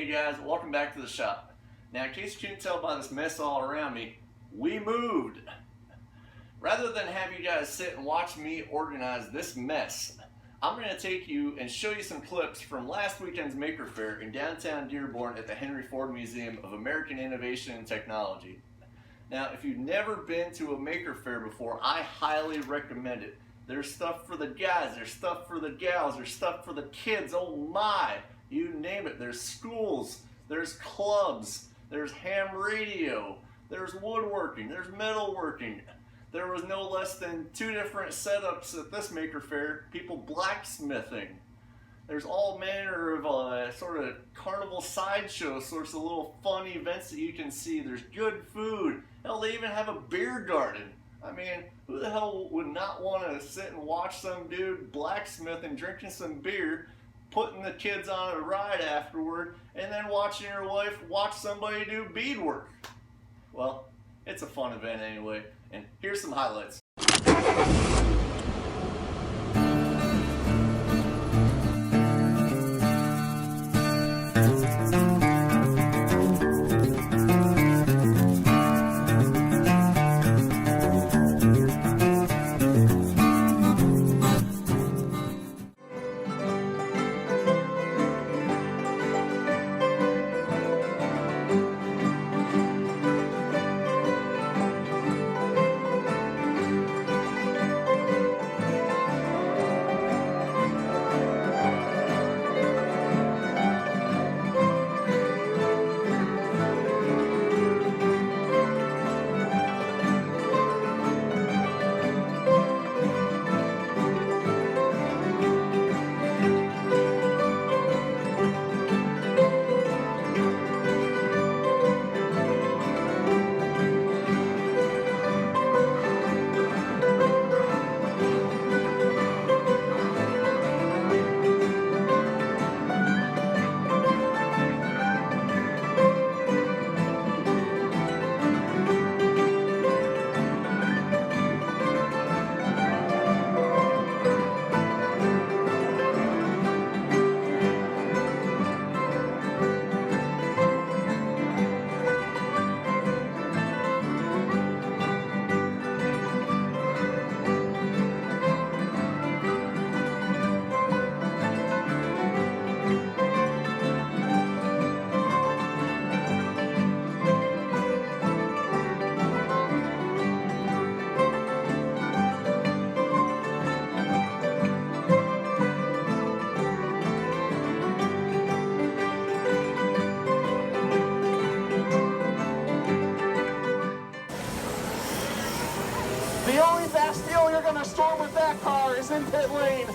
Hey guys, welcome back to the shop. Now, in case you couldn't tell by this mess all around me, we moved. Rather than have you guys sit and watch me organize this mess, I'm going to take you and show you some clips from last weekend's Maker Fair in downtown Dearborn at the Henry Ford Museum of American Innovation and Technology. Now, if you've never been to a Maker Fair before, I highly recommend it. There's stuff for the guys, there's stuff for the gals, there's stuff for the kids, oh my! You name it. There's schools, there's clubs, there's ham radio, there's woodworking, there's metalworking. There was no less than 2 different setups at this Maker Fair, people blacksmithing. There's all manner of sort of carnival sideshow sorts of little fun events that you can see. There's good food. Hell, they even have a beer garden. I mean, who the hell would not want to sit and watch some dude blacksmithing, drinking some beer, putting the kids on a ride afterward, and then watching your wife watch somebody do beadwork? Well, it's a fun event anyway, and here's some highlights. The only Bastille you're going to storm with that car is in pit lane.